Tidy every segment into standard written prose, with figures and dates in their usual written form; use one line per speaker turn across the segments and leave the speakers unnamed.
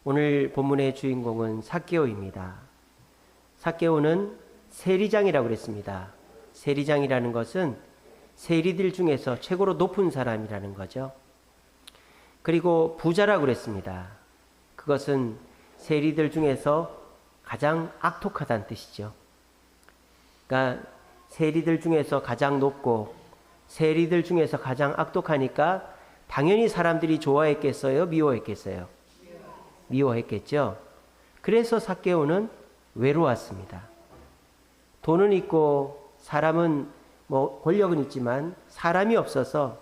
오늘 본문의 주인공은 삭개오입니다. 삭개오는 세리장이라고 그랬습니다. 세리장이라는 것은 세리들 중에서 최고로 높은 사람이라는 거죠. 그리고 부자라고 그랬습니다. 그것은 세리들 중에서 가장 악독하다는 뜻이죠. 그러니까 세리들 중에서 가장 높고 세리들 중에서 가장 악독하니까 당연히 사람들이 좋아했겠어요? 미워했겠어요? 미워했겠죠. 그래서 삭개오는 외로웠습니다. 돈은 있고 사람은 권력은 있지만 사람이 없어서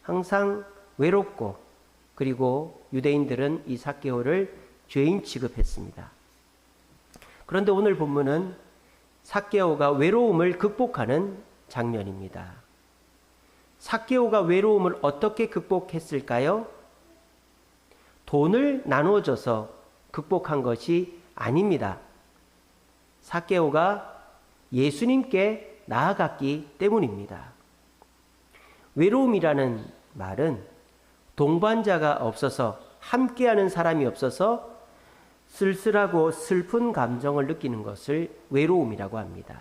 항상 외롭고, 그리고 유대인들은 이 삭개오를 죄인 취급했습니다. 그런데 오늘 본문은 삭개오가 외로움을 극복하는 장면입니다. 삭개오가 외로움을 어떻게 극복했을까요? 돈을 나눠줘서 극복한 것이 아닙니다. 삭개오가 예수님께 나아갔기 때문입니다. 외로움이라는 말은 동반자가 없어서, 함께하는 사람이 없어서 쓸쓸하고 슬픈 감정을 느끼는 것을 외로움이라고 합니다.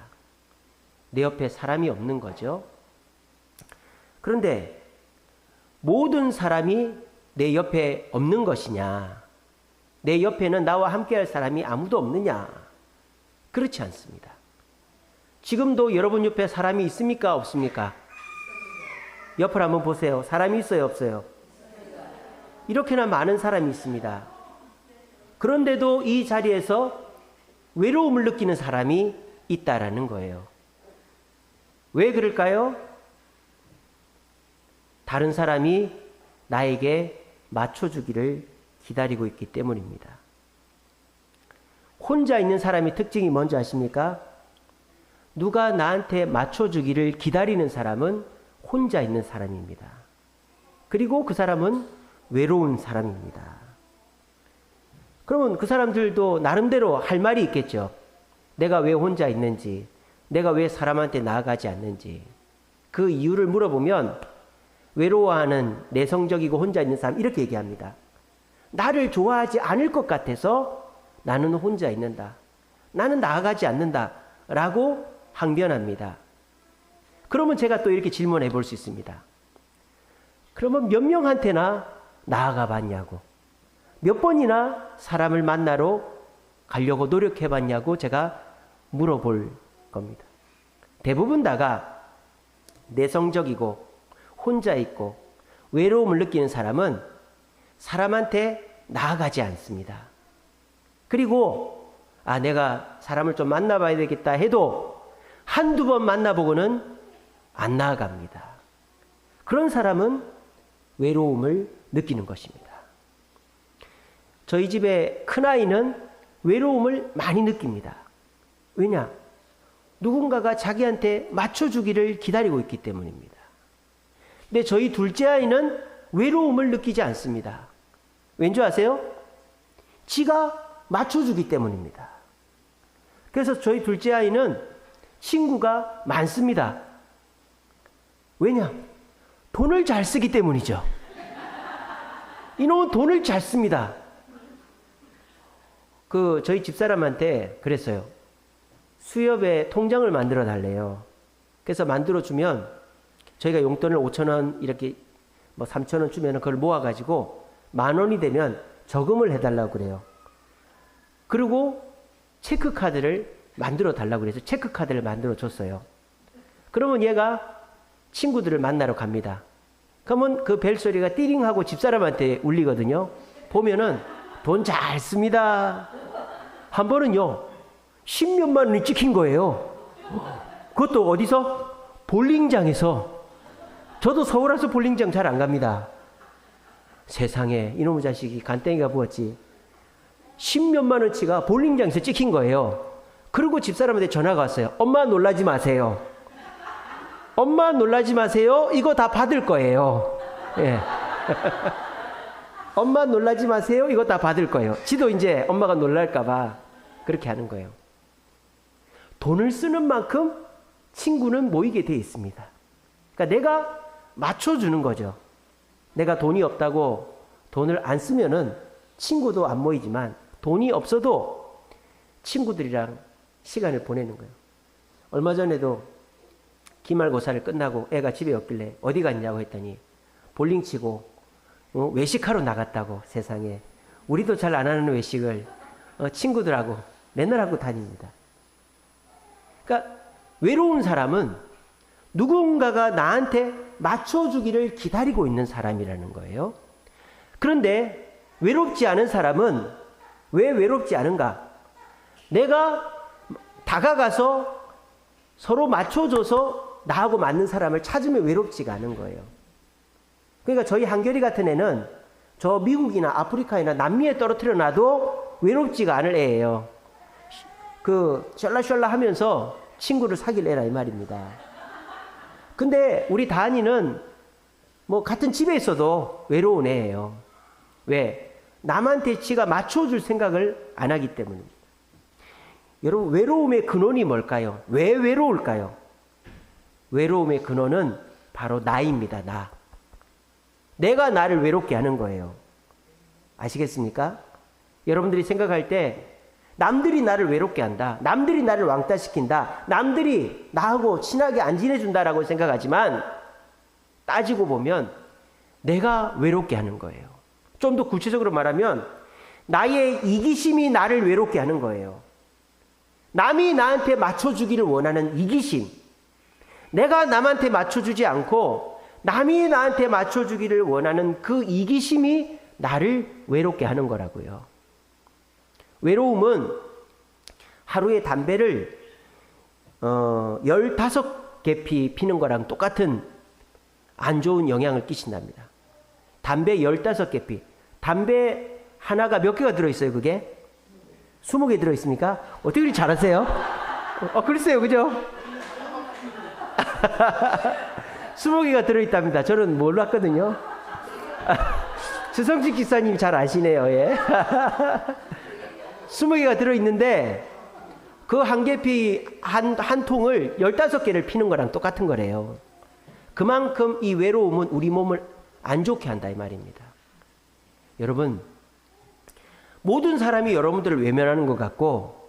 내 옆에 사람이 없는 거죠. 그런데 모든 사람이 내 옆에 없는 것이냐? 내 옆에는 나와 함께할 사람이 아무도 없느냐? 그렇지 않습니다. 지금도 여러분 옆에 사람이 있습니까? 없습니까? 옆을 한번 보세요. 사람이 있어요? 없어요? 이렇게나 많은 사람이 있습니다. 그런데도 이 자리에서 외로움을 느끼는 사람이 있다라는 거예요. 왜 그럴까요? 다른 사람이 나에게 맞춰주기를 기다리고 있기 때문입니다. 혼자 있는 사람의 특징이 뭔지 아십니까? 누가 나한테 맞춰주기를 기다리는 사람은 혼자 있는 사람입니다. 그리고 그 사람은 외로운 사람입니다. 그러면 그 사람들도 나름대로 할 말이 있겠죠. 내가 왜 혼자 있는지, 내가 왜 사람한테 나아가지 않는지. 그 이유를 물어보면 외로워하는 내성적이고 혼자 있는 사람 이렇게 얘기합니다. 나를 좋아하지 않을 것 같아서 나는 혼자 있는다. 나는 나아가지 않는다. 라고 항변합니다. 그러면 제가 또 이렇게 질문해 볼 수 있습니다. 그러면 몇 명한테나 나아가 봤냐고, 몇 번이나 사람을 만나러 가려고 노력해 봤냐고 제가 물어볼 겁니다. 대부분 다가 내성적이고 혼자 있고 외로움을 느끼는 사람은 사람한테 나아가지 않습니다. 그리고 내가 사람을 좀 만나봐야 되겠다 해도 한두 번 만나보고는 안 나아갑니다. 그런 사람은 외로움을 느끼는 것입니다. 저희 집의 큰아이는 외로움을 많이 느낍니다. 왜냐? 누군가가 자기한테 맞춰주기를 기다리고 있기 때문입니다. 근데 저희 둘째 아이는 외로움을 느끼지 않습니다. 왠지 아세요? 지가 맞춰주기 때문입니다. 그래서 저희 둘째 아이는 친구가 많습니다. 왜냐? 돈을 잘 쓰기 때문이죠. 이놈은 돈을 잘 씁니다. 저희 집사람한테 그랬어요. 수협에 통장을 만들어 달래요. 그래서 만들어 주면 저희가 용돈을 5,000원 이렇게 3,000원 주면 그걸 모아가지고 10,000원이 되면 저금을 해달라고 그래요. 그리고 체크카드를 만들어 달라고 그래서 체크카드를 만들어 줬어요. 그러면 얘가 친구들을 만나러 갑니다. 그러면 그 벨소리가 띠링하고 집사람한테 울리거든요. 보면은 돈 잘 씁니다. 한 번은요 10몇만 원이 찍힌 거예요. 그것도 어디서? 볼링장에서. 저도 서울 와서 볼링장 잘 안 갑니다. 세상에 이놈의 자식이 간땡이가 부었지. 10몇만 원치가 볼링장에서 찍힌 거예요. 그리고 집사람한테 전화가 왔어요. 엄마 놀라지 마세요. 엄마 놀라지 마세요. 이거 다 받을 거예요. 예. 엄마 놀라지 마세요. 이거 다 받을 거예요. 지도 이제 엄마가 놀랄까봐 그렇게 하는 거예요. 돈을 쓰는 만큼 친구는 모이게 돼 있습니다. 그러니까 내가 맞춰주는 거죠. 내가 돈이 없다고 돈을 안 쓰면은 친구도 안 모이지만 돈이 없어도 친구들이랑 시간을 보내는 거예요. 얼마 전에도 기말고사를 끝나고 애가 집에 없길래 어디 갔냐고 했더니 볼링 치고 외식하러 나갔다고. 세상에. 우리도 잘 안 하는 외식을 친구들하고 맨날 하고 다닙니다. 그러니까 외로운 사람은 누군가가 나한테 맞춰주기를 기다리고 있는 사람이라는 거예요. 그런데 외롭지 않은 사람은 왜 외롭지 않은가? 내가 다가가서 서로 맞춰줘서 나하고 맞는 사람을 찾으면 외롭지가 않은 거예요. 그러니까 저희 한결이 같은 애는 저 미국이나 아프리카나 남미에 떨어뜨려 놔도 외롭지가 않을 애예요. 셜라셜라 하면서 친구를 사귈 애라 이 말입니다. 근데 우리 다한이는 뭐 같은 집에 있어도 외로운 애예요. 왜? 남한테 지가 맞춰줄 생각을 안 하기 때문입니다. 여러분, 외로움의 근원이 뭘까요? 왜 외로울까요? 외로움의 근원은 바로 나입니다. 나. 내가 나를 외롭게 하는 거예요. 아시겠습니까? 여러분들이 생각할 때 남들이 나를 외롭게 한다. 남들이 나를 왕따시킨다. 남들이 나하고 친하게 안 지내준다라고 생각하지만 따지고 보면 내가 외롭게 하는 거예요. 좀 더 구체적으로 말하면 나의 이기심이 나를 외롭게 하는 거예요. 남이 나한테 맞춰주기를 원하는 이기심. 내가 남한테 맞춰주지 않고 남이 나한테 맞춰주기를 원하는 그 이기심이 나를 외롭게 하는 거라고요. 외로움은 하루에 담배를 15개피 피는 거랑 똑같은 안 좋은 영향을 끼친답니다. 담배 15개피. 담배 하나가 몇 개가 들어있어요, 그게? 20개 들어있습니까? 어떻게 그렇게 잘하세요? 글쎄요, 그죠? 20개가 들어있답니다. 저는 몰랐거든요. 주성식 기사님 잘 아시네요, 예. 20개가 들어있는데, 그 한 개피 한 통을 15개를 피는 거랑 똑같은 거래요. 그만큼 이 외로움은 우리 몸을 안 좋게 한다, 이 말입니다. 여러분, 모든 사람이 여러분들을 외면하는 것 같고,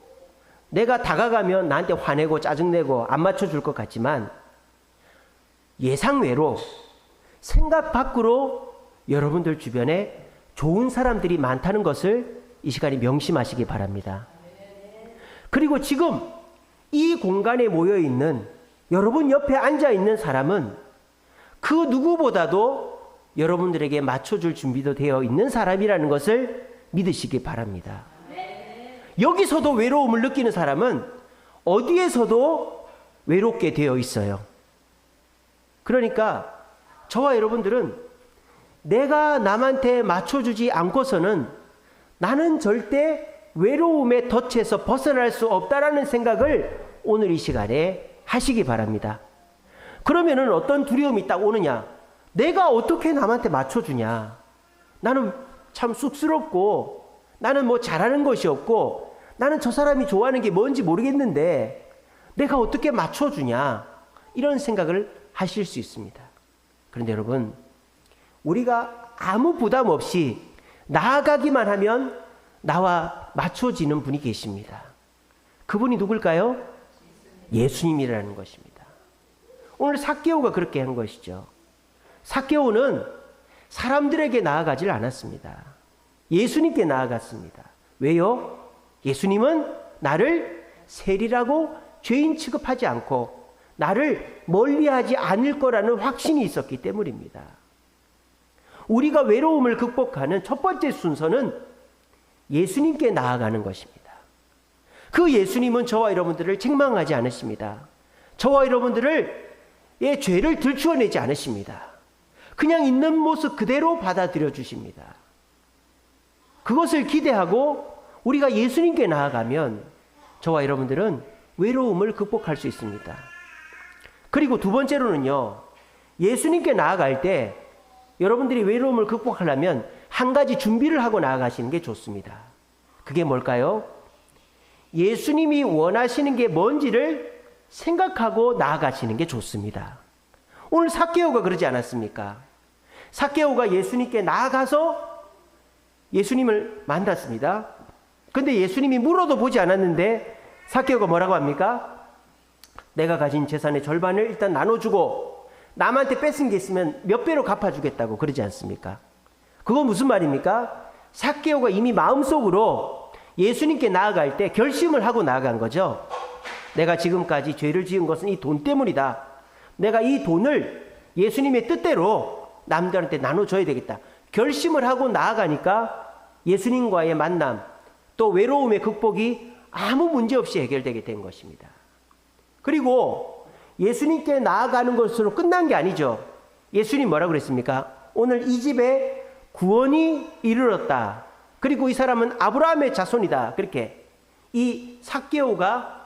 내가 다가가면 나한테 화내고 짜증내고 안 맞춰줄 것 같지만, 예상외로 생각 밖으로 여러분들 주변에 좋은 사람들이 많다는 것을 이 시간에 명심하시기 바랍니다. 그리고 지금 이 공간에 모여 있는 여러분 옆에 앉아 있는 사람은 그 누구보다도 여러분들에게 맞춰줄 준비도 되어 있는 사람이라는 것을 믿으시기 바랍니다. 여기서도 외로움을 느끼는 사람은 어디에서도 외롭게 되어 있어요. 그러니까 저와 여러분들은 내가 남한테 맞춰주지 않고서는 나는 절대 외로움의 덫에서 벗어날 수 없다라는 생각을 오늘 이 시간에 하시기 바랍니다. 그러면은 어떤 두려움이 딱 오느냐? 내가 어떻게 남한테 맞춰주냐? 나는 참 쑥스럽고 나는 뭐 잘하는 것이 없고 나는 저 사람이 좋아하는 게 뭔지 모르겠는데 내가 어떻게 맞춰주냐? 이런 생각을 하실 수 있습니다. 그런데 여러분, 우리가 아무 부담 없이 나아가기만 하면 나와 맞춰지는 분이 계십니다. 그분이 누굴까요? 예수님이라는 것입니다. 오늘 삭개오가 그렇게 한 것이죠. 삭개오는 사람들에게 나아가질 않았습니다. 예수님께 나아갔습니다. 왜요? 예수님은 나를 세리라고 죄인 취급하지 않고 나를 멀리하지 않을 거라는 확신이 있었기 때문입니다. 우리가 외로움을 극복하는 첫 번째 순서는 예수님께 나아가는 것입니다. 그 예수님은 저와 여러분들을 책망하지 않으십니다. 저와 여러분들을 죄를 들추어내지 않으십니다. 그냥 있는 모습 그대로 받아들여 주십니다. 그것을 기대하고 우리가 예수님께 나아가면 저와 여러분들은 외로움을 극복할 수 있습니다. 그리고 두 번째로는요, 예수님께 나아갈 때 여러분들이 외로움을 극복하려면 한 가지 준비를 하고 나아가시는 게 좋습니다. 그게 뭘까요? 예수님이 원하시는 게 뭔지를 생각하고 나아가시는 게 좋습니다. 오늘 삭개오가 그러지 않았습니까? 삭개오가 예수님께 나아가서 예수님을 만났습니다. 근데 예수님이 물어도 보지 않았는데 삭개오가 뭐라고 합니까? 내가 가진 재산의 절반을 일단 나눠주고 남한테 뺏은 게 있으면 몇 배로 갚아주겠다고 그러지 않습니까? 그건 무슨 말입니까? 삭개오가 이미 마음속으로 예수님께 나아갈 때 결심을 하고 나아간 거죠. 내가 지금까지 죄를 지은 것은 이 돈 때문이다. 내가 이 돈을 예수님의 뜻대로 남들한테 나눠줘야 되겠다. 결심을 하고 나아가니까 예수님과의 만남, 또 외로움의 극복이 아무 문제 없이 해결되게 된 것입니다. 그리고 예수님께 나아가는 것으로 끝난 게 아니죠. 예수님 뭐라고 그랬습니까? 오늘 이 집에 구원이 이르렀다. 그리고 이 사람은 아브라함의 자손이다. 그렇게 이 삭개오가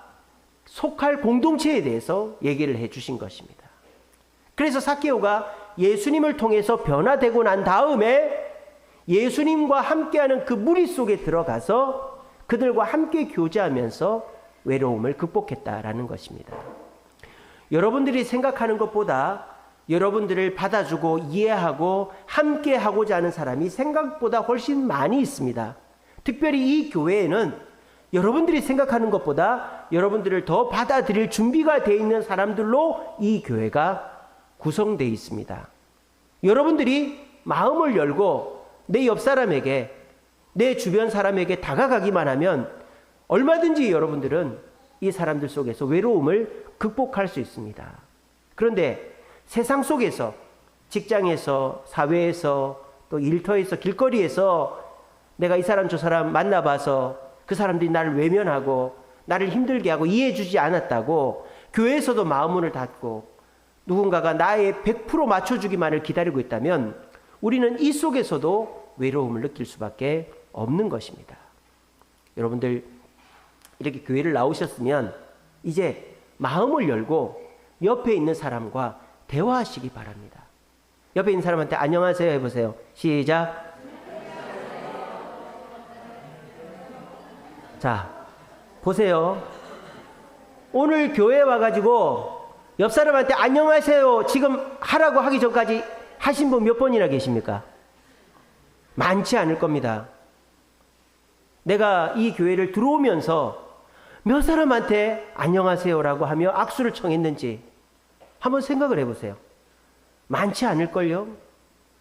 속할 공동체에 대해서 얘기를 해 주신 것입니다. 그래서 삭개오가 예수님을 통해서 변화되고 난 다음에 예수님과 함께하는 그 무리 속에 들어가서 그들과 함께 교제하면서 외로움을 극복했다라는 것입니다. 여러분들이 생각하는 것보다 여러분들을 받아주고 이해하고 함께 하고자 하는 사람이 생각보다 훨씬 많이 있습니다. 특별히 이 교회에는 여러분들이 생각하는 것보다 여러분들을 더 받아들일 준비가 되어 있는 사람들로 이 교회가 구성되어 있습니다. 여러분들이 마음을 열고 내 옆 사람에게, 내 주변 사람에게 다가가기만 하면 얼마든지 여러분들은 이 사람들 속에서 외로움을 극복할 수 있습니다. 그런데 세상 속에서, 직장에서, 사회에서, 또 일터에서, 길거리에서 내가 이 사람 저 사람 만나봐서 그 사람들이 나를 외면하고 나를 힘들게 하고 이해해주지 않았다고 교회에서도 마음문을 닫고 누군가가 나의 100% 맞춰주기만을 기다리고 있다면 우리는 이 속에서도 외로움을 느낄 수밖에 없는 것입니다. 여러분들 이렇게 교회를 나오셨으면 이제 마음을 열고 옆에 있는 사람과 대화하시기 바랍니다. 옆에 있는 사람한테 안녕하세요 해보세요. 시작. 자, 보세요. 오늘 교회에 와가지고 옆 사람한테 안녕하세요 지금 하라고 하기 전까지 하신 분 몇 번이나 계십니까? 많지 않을 겁니다. 내가 이 교회를 들어오면서 몇 사람한테 안녕하세요라고 하며 악수를 청했는지 한번 생각을 해보세요. 많지 않을걸요?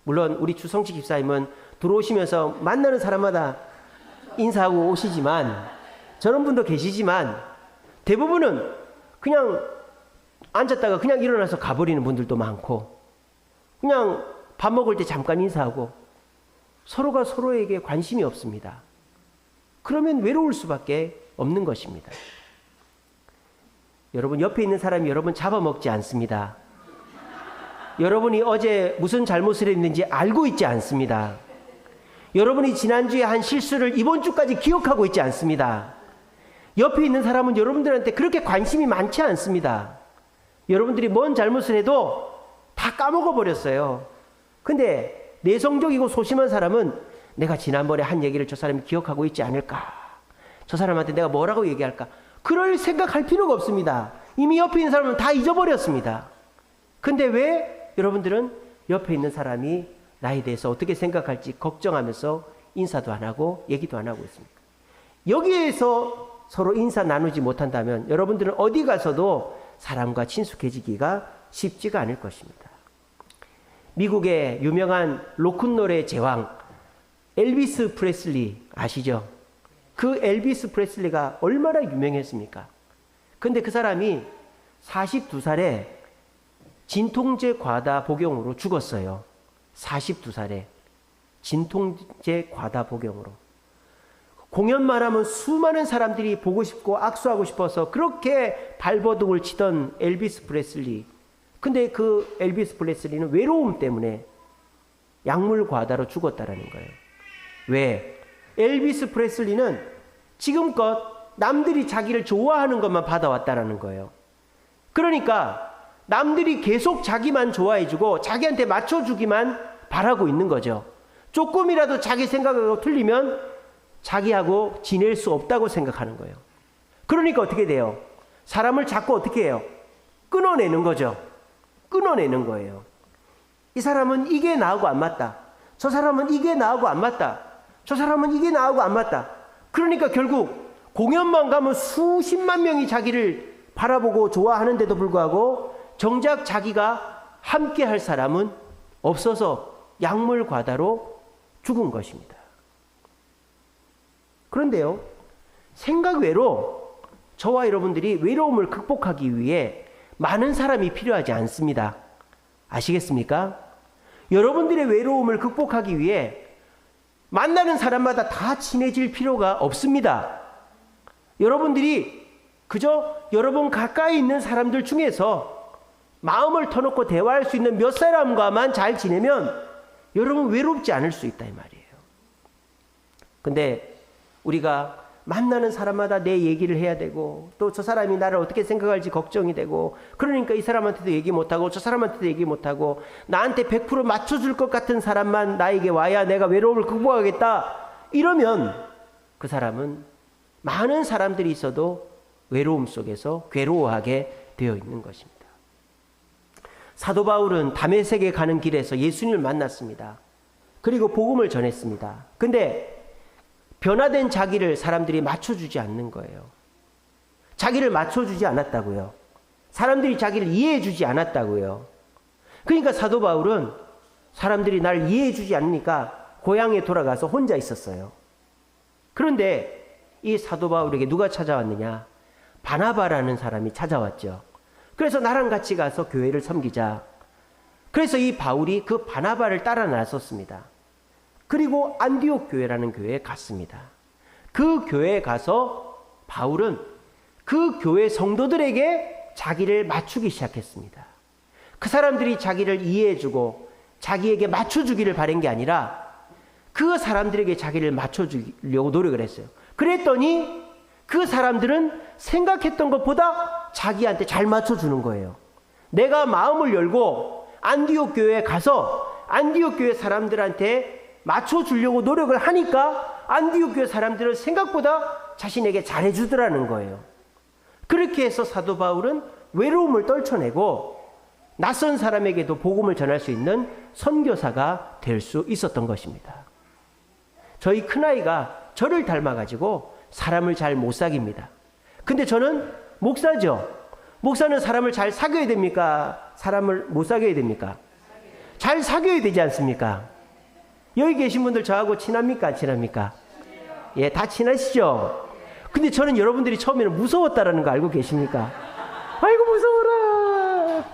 물론 우리 주성치 집사님은 들어오시면서 만나는 사람마다 인사하고 오시지만 저런 분도 계시지만 대부분은 그냥 앉았다가 그냥 일어나서 가버리는 분들도 많고 그냥 밥 먹을 때 잠깐 인사하고 서로가 서로에게 관심이 없습니다. 그러면 외로울 수밖에 없는 것입니다. 여러분 옆에 있는 사람이 여러분 잡아먹지 않습니다. 여러분이 어제 무슨 잘못을 했는지 알고 있지 않습니다. 여러분이 지난주에 한 실수를 이번 주까지 기억하고 있지 않습니다. 옆에 있는 사람은 여러분들한테 그렇게 관심이 많지 않습니다. 여러분들이 뭔 잘못을 해도 다 까먹어 버렸어요. 근데 내성적이고 소심한 사람은 내가 지난번에 한 얘기를 저 사람이 기억하고 있지 않을까? 저 사람한테 내가 뭐라고 얘기할까? 그럴 생각할 필요가 없습니다. 이미 옆에 있는 사람은 다 잊어버렸습니다. 근데 왜 여러분들은 옆에 있는 사람이 나에 대해서 어떻게 생각할지 걱정하면서 인사도 안 하고 얘기도 안 하고 있습니까? 여기에서 서로 인사 나누지 못한다면 여러분들은 어디 가서도 사람과 친숙해지기가 쉽지가 않을 것입니다. 미국의 유명한 로큰롤의 제왕 엘비스 프레슬리 아시죠? 그 엘비스 프레슬리가 얼마나 유명했습니까? 근데 그 사람이 42살에 진통제 과다 복용으로 죽었어요. 42살에 진통제 과다 복용으로. 공연만 하면 수많은 사람들이 보고 싶고 악수하고 싶어서 그렇게 발버둥을 치던 엘비스 프레슬리. 근데 그 엘비스 프레슬리는 외로움 때문에 약물 과다로 죽었다라는 거예요. 왜? 엘비스 프레슬리는 지금껏 남들이 자기를 좋아하는 것만 받아왔다라는 거예요. 그러니까 남들이 계속 자기만 좋아해주고 자기한테 맞춰주기만 바라고 있는 거죠. 조금이라도 자기 생각하고 틀리면 자기하고 지낼 수 없다고 생각하는 거예요. 그러니까 어떻게 돼요? 사람을 자꾸 어떻게 해요? 끊어내는 거죠. 끊어내는 거예요. 이 사람은 이게 나하고 안 맞다. 저 사람은 이게 나하고 안 맞다. 저 사람은 이게 나하고 안 맞다. 그러니까 결국 공연만 가면 수십만 명이 자기를 바라보고 좋아하는데도 불구하고 정작 자기가 함께 할 사람은 없어서 약물과다로 죽은 것입니다. 그런데요, 생각 외로 저와 여러분들이 외로움을 극복하기 위해 많은 사람이 필요하지 않습니다. 아시겠습니까? 여러분들의 외로움을 극복하기 위해 만나는 사람마다 다 친해질 필요가 없습니다. 여러분들이 그저 여러분 가까이 있는 사람들 중에서 마음을 터놓고 대화할 수 있는 몇 사람과만 잘 지내면 여러분 외롭지 않을 수 있다 이 말이에요. 근데 우리가 만나는 사람마다 내 얘기를 해야 되고 또 저 사람이 나를 어떻게 생각할지 걱정이 되고 그러니까 이 사람한테도 얘기 못하고 저 사람한테도 얘기 못하고 나한테 100% 맞춰줄 것 같은 사람만 나에게 와야 내가 외로움을 극복하겠다 이러면 그 사람은 많은 사람들이 있어도 외로움 속에서 괴로워하게 되어 있는 것입니다. 사도 바울은 다메섹에 가는 길에서 예수님을 만났습니다. 그리고 복음을 전했습니다. 근데 변화된 자기를 사람들이 맞춰주지 않는 거예요. 자기를 맞춰주지 않았다고요. 사람들이 자기를 이해해주지 않았다고요. 그러니까 사도 바울은 사람들이 날 이해해주지 않으니까 고향에 돌아가서 혼자 있었어요. 그런데 이 사도 바울에게 누가 찾아왔느냐? 바나바라는 사람이 찾아왔죠. 그래서 나랑 같이 가서 교회를 섬기자. 그래서 이 바울이 그 바나바를 따라 나섰습니다. 그리고 안디옥 교회라는 교회에 갔습니다. 그 교회에 가서 바울은 그 교회 성도들에게 자기를 맞추기 시작했습니다. 그 사람들이 자기를 이해해주고 자기에게 맞춰주기를 바란 게 아니라 그 사람들에게 자기를 맞춰주려고 노력을 했어요. 그랬더니 그 사람들은 생각했던 것보다 자기한테 잘 맞춰주는 거예요. 내가 마음을 열고 안디옥 교회에 가서 안디옥 교회 사람들한테 맞춰주려고 노력을 하니까 안디옥 교회 사람들은 생각보다 자신에게 잘해주더라는 거예요. 그렇게 해서 사도 바울은 외로움을 떨쳐내고 낯선 사람에게도 복음을 전할 수 있는 선교사가 될 수 있었던 것입니다. 저희 큰아이가 저를 닮아가지고 사람을 잘 못 사깁니다. 근데 저는 목사죠. 목사는 사람을 잘 사귀어야 됩니까? 사람을 못 사귀어야 됩니까? 잘 사귀어야 되지 않습니까? 여기 계신 분들 저하고 친합니까? 안 친합니까? 예, 다 친하시죠? 근데 저는 여러분들이 처음에는 무서웠다라는 거 알고 계십니까? 아이고 무서워라.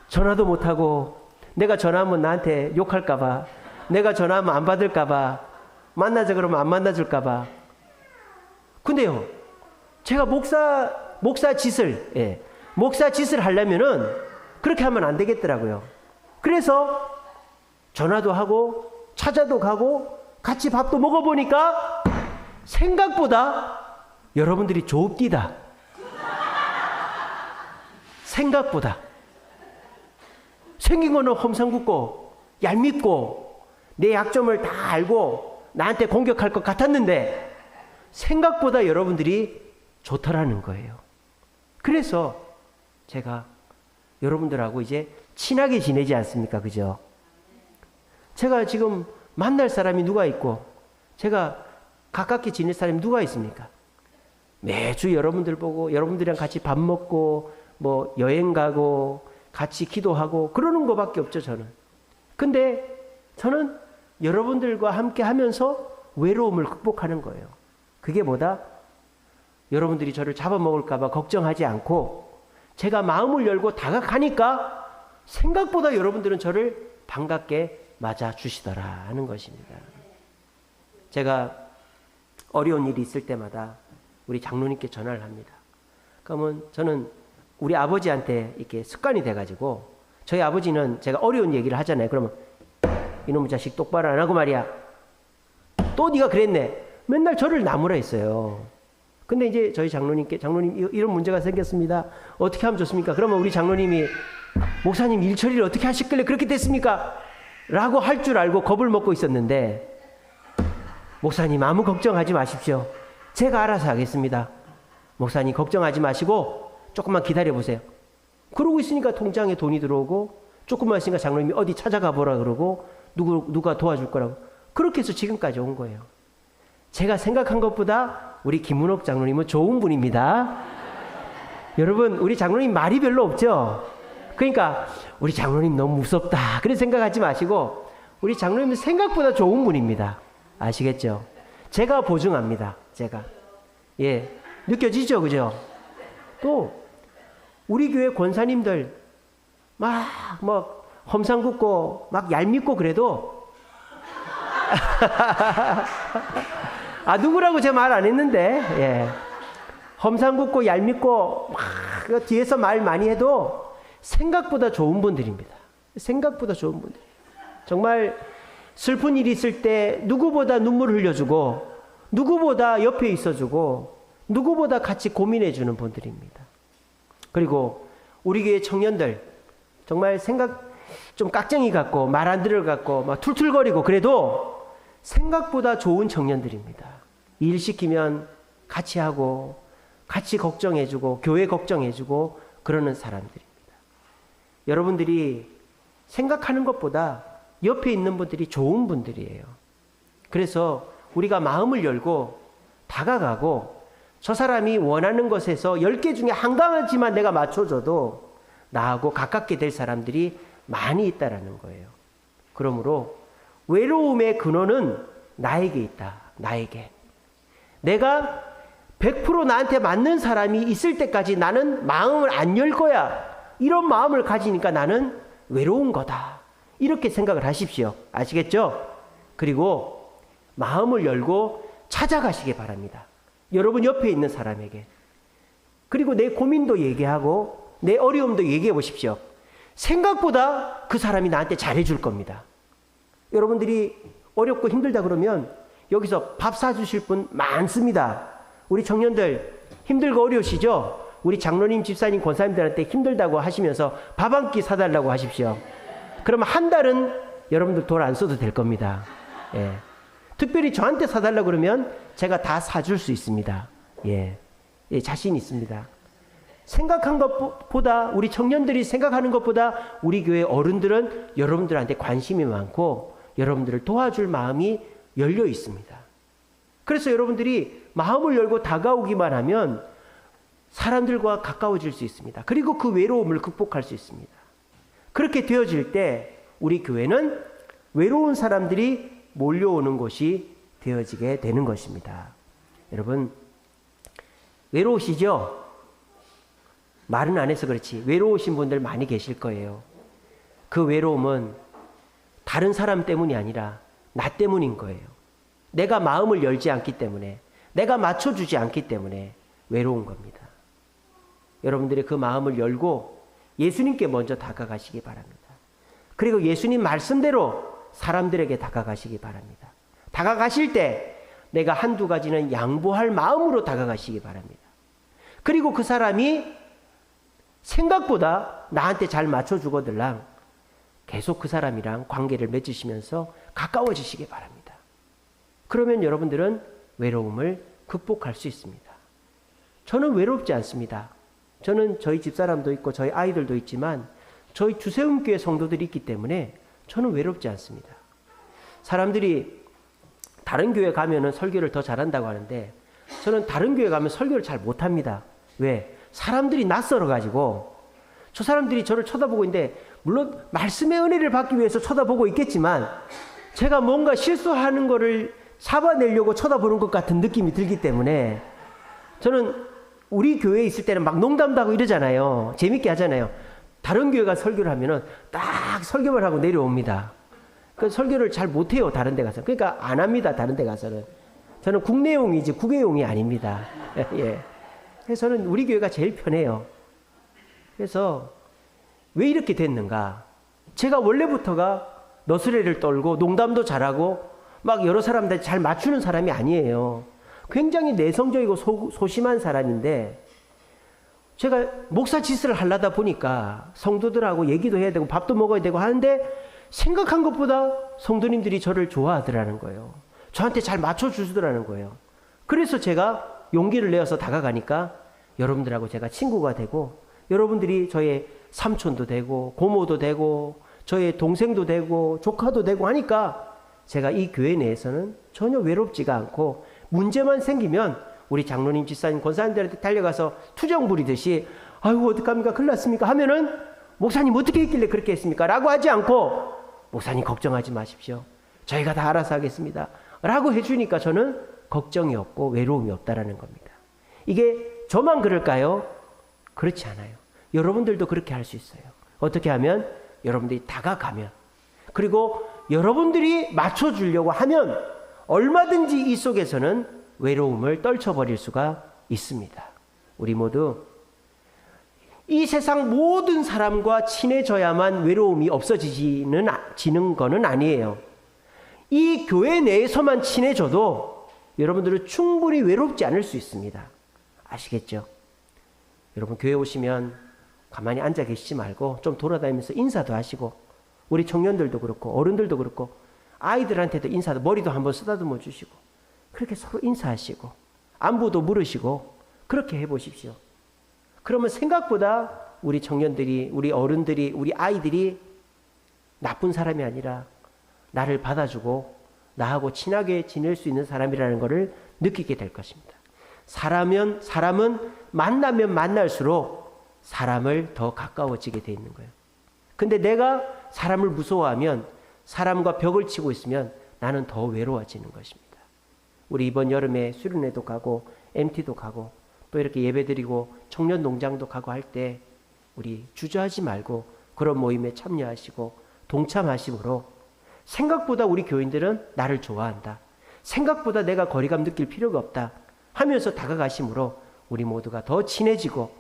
전화도 못하고 내가 전화하면 나한테 욕할까봐, 내가 전화하면 안 받을까봐, 만나자 그러면 안 만나줄까봐. 근데요, 제가 목사 짓을 하려면은 그렇게 하면 안 되겠더라고요. 그래서 전화도 하고 찾아도 가고 같이 밥도 먹어보니까 생각보다 여러분들이 좁디다. 생각보다. 생긴 거는 험상궂고 얄밉고 내 약점을 다 알고 나한테 공격할 것 같았는데 생각보다 여러분들이 좋더라는 거예요. 그래서 제가 여러분들하고 이제 친하게 지내지 않습니까? 그죠? 제가 지금 만날 사람이 누가 있고 제가 가깝게 지낼 사람이 누가 있습니까? 매주 여러분들 보고 여러분들이랑 같이 밥 먹고 뭐 여행 가고 같이 기도하고 그러는 것밖에 없죠, 저는. 근데 저는 여러분들과 함께 하면서 외로움을 극복하는 거예요. 그게 뭐다? 여러분들이 저를 잡아먹을까 봐 걱정하지 않고 제가 마음을 열고 다가가니까 생각보다 여러분들은 저를 반갑게 맞아주시더라 하는 것입니다. 제가 어려운 일이 있을 때마다 우리 장로님께 전화를 합니다. 그러면 저는 우리 아버지한테 이렇게 습관이 돼가지고 저희 아버지는 제가 어려운 얘기를 하잖아요. 그러면 이놈의 자식 똑바로 안 하고 말이야. 또 네가 그랬네. 맨날 저를 나무라 했어요. 근데 이제 저희 장로님께 장로님 이런 문제가 생겼습니다. 어떻게 하면 좋습니까? 그러면 우리 장로님이 목사님 일 처리를 어떻게 하셨길래 그렇게 됐습니까? 라고 할 줄 알고 겁을 먹고 있었는데 목사님 아무 걱정하지 마십시오. 제가 알아서 하겠습니다. 목사님 걱정하지 마시고 조금만 기다려보세요. 그러고 있으니까 통장에 돈이 들어오고 조금만 있으니까 장로님이 어디 찾아가 보라 그러고 누가 도와줄 거라고 그렇게 해서 지금까지 온 거예요. 제가 생각한 것보다 우리 김문옥 장로님은 좋은 분입니다. 여러분, 우리 장로님 말이 별로 없죠? 그러니까 우리 장로님 너무 무섭다 그런 생각하지 마시고 우리 장로님은 생각보다 좋은 분입니다. 아시겠죠? 제가 보증합니다. 제가. 예, 느껴지죠? 그죠? 또 우리 교회 권사님들 막 험상 긋고 막 얄밉고 그래도 누구라고 제가 말 안 했는데, 예. 험상 긋고 얄밉고 막 뒤에서 말 많이 해도 생각보다 좋은 분들입니다. 생각보다 좋은 분들. 정말 슬픈 일이 있을 때 누구보다 눈물을 흘려주고 누구보다 옆에 있어주고 누구보다 같이 고민해주는 분들입니다. 그리고 우리 교회 청년들 정말 생각 좀 깍쟁이 같고 말 안 들을 같고 막 툴툴거리고 그래도 생각보다 좋은 청년들입니다. 일 시키면 같이 하고 같이 걱정해주고 교회 걱정해주고 그러는 사람들입니다. 여러분들이 생각하는 것보다 옆에 있는 분들이 좋은 분들이에요. 그래서 우리가 마음을 열고 다가가고 저 사람이 원하는 것에서 10개 중에 한 가지만 내가 맞춰줘도 나하고 가깝게 될 사람들이 많이 있다라는 거예요. 그러므로 외로움의 근원은 나에게 있다. 나에게. 내가 100% 나한테 맞는 사람이 있을 때까지 나는 마음을 안 열 거야. 이런 마음을 가지니까 나는 외로운 거다. 이렇게 생각을 하십시오. 아시겠죠? 그리고 마음을 열고 찾아가시기 바랍니다. 여러분 옆에 있는 사람에게. 그리고 내 고민도 얘기하고 내 어려움도 얘기해 보십시오. 생각보다 그 사람이 나한테 잘해줄 겁니다. 여러분들이 어렵고 힘들다 그러면 여기서 밥 사주실 분 많습니다. 우리 청년들 힘들고 어려우시죠? 우리 장로님, 집사님, 권사님들한테 힘들다고 하시면서 밥 한 끼 사달라고 하십시오. 그러면 한 달은 여러분들 돈 안 써도 될 겁니다. 예. 특별히 저한테 사달라고 그러면 제가 다 사줄 수 있습니다. 예. 예, 자신 있습니다. 생각한 것보다 우리 청년들이 생각하는 것보다 우리 교회 어른들은 여러분들한테 관심이 많고 여러분들을 도와줄 마음이 열려 있습니다. 그래서 여러분들이 마음을 열고 다가오기만 하면 사람들과 가까워질 수 있습니다. 그리고 그 외로움을 극복할 수 있습니다. 그렇게 되어질 때 우리 교회는 외로운 사람들이 몰려오는 곳이 되어지게 되는 것입니다. 여러분, 외로우시죠? 말은 안 해서 그렇지 외로우신 분들 많이 계실 거예요. 그 외로움은 다른 사람 때문이 아니라 나 때문인 거예요. 내가 마음을 열지 않기 때문에, 내가 맞춰주지 않기 때문에 외로운 겁니다. 여러분들이 그 마음을 열고 예수님께 먼저 다가가시기 바랍니다. 그리고 예수님 말씀대로 사람들에게 다가가시기 바랍니다. 다가가실 때 내가 한두 가지는 양보할 마음으로 다가가시기 바랍니다. 그리고 그 사람이 생각보다 나한테 잘 맞춰주거들랑 계속 그 사람이랑 관계를 맺으시면서 가까워지시기 바랍니다. 그러면 여러분들은 외로움을 극복할 수 있습니다. 저는 외롭지 않습니다. 저는 저희 집사람도 있고 저희 아이들도 있지만 저희 주세움교회 성도들이 있기 때문에 저는 외롭지 않습니다. 사람들이 다른 교회 가면은 설교를 더 잘한다고 하는데 저는 다른 교회 가면 설교를 잘 못합니다. 왜? 사람들이 낯설어가지고 저 사람들이 저를 쳐다보고 있는데 물론 말씀의 은혜를 받기 위해서 쳐다보고 있겠지만 제가 뭔가 실수하는 거를 잡아내려고 쳐다보는 것 같은 느낌이 들기 때문에 저는 우리 교회에 있을 때는 막 농담도 하고 이러잖아요. 재밌게 하잖아요. 다른 교회가 설교를 하면은 딱 설교만 하고 내려옵니다. 그 설교를 잘 못해요. 다른 데 가서. 그러니까 안 합니다. 다른 데 가서는. 저는 국내용이지 국외용이 아닙니다. 예. 그래서 저는 우리 교회가 제일 편해요. 그래서 왜 이렇게 됐는가? 제가 원래부터가 너스레를 떨고 농담도 잘하고 막 여러 사람들 잘 맞추는 사람이 아니에요. 굉장히 내성적이고 소심한 사람인데 제가 목사 짓을 하려다 보니까 성도들하고 얘기도 해야 되고 밥도 먹어야 되고 하는데 생각한 것보다 성도님들이 저를 좋아하더라는 거예요. 저한테 잘 맞춰주시더라는 거예요. 그래서 제가 용기를 내어서 다가가니까 여러분들하고 제가 친구가 되고 여러분들이 저의 삼촌도 되고 고모도 되고 저의 동생도 되고 조카도 되고 하니까 제가 이 교회 내에서는 전혀 외롭지가 않고 문제만 생기면 우리 장로님, 집사님, 권사님들한테 달려가서 투정 부리듯이 아이고 어떡합니까? 큰일 났습니까? 하면은 목사님 어떻게 했길래 그렇게 했습니까? 라고 하지 않고 목사님 걱정하지 마십시오. 저희가 다 알아서 하겠습니다. 라고 해주니까 저는 걱정이 없고 외로움이 없다라는 겁니다. 이게 저만 그럴까요? 그렇지 않아요. 여러분들도 그렇게 할 수 있어요. 어떻게 하면? 여러분들이 다가가면, 그리고 여러분들이 맞춰주려고 하면 얼마든지 이 속에서는 외로움을 떨쳐버릴 수가 있습니다. 우리 모두 이 세상 모든 사람과 친해져야만 외로움이 없어지는 거는 아니에요. 이 교회 내에서만 친해져도 여러분들은 충분히 외롭지 않을 수 있습니다. 아시겠죠? 여러분 교회 오시면 가만히 앉아 계시지 말고 좀 돌아다니면서 인사도 하시고, 우리 청년들도 그렇고 어른들도 그렇고 아이들한테도 인사도, 머리도 한번 쓰다듬어 주시고, 그렇게 서로 인사하시고 안부도 물으시고 그렇게 해보십시오. 그러면 생각보다 우리 청년들이, 우리 어른들이, 우리 아이들이 나쁜 사람이 아니라 나를 받아주고 나하고 친하게 지낼 수 있는 사람이라는 것을 느끼게 될 것입니다. 사람은 만나면 만날수록 사람을 더 가까워지게 돼 있는 거예요. 근데 내가 사람을 무서워하면, 사람과 벽을 치고 있으면 나는 더 외로워지는 것입니다. 우리 이번 여름에 수련회도 가고 MT도 가고 또 이렇게 예배드리고 청년 농장도 가고 할 때 우리 주저하지 말고 그런 모임에 참여하시고 동참하심으로 생각보다 우리 교인들은 나를 좋아한다, 생각보다 내가 거리감 느낄 필요가 없다 하면서 다가가심으로 우리 모두가 더 친해지고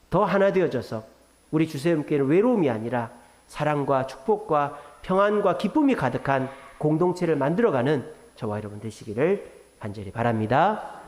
더 하나 되어져서 우리 주세님께는 외로움이 아니라 사랑과 축복과 평안과 기쁨이 가득한 공동체를 만들어가는 저와 여러분 되시기를 간절히 바랍니다.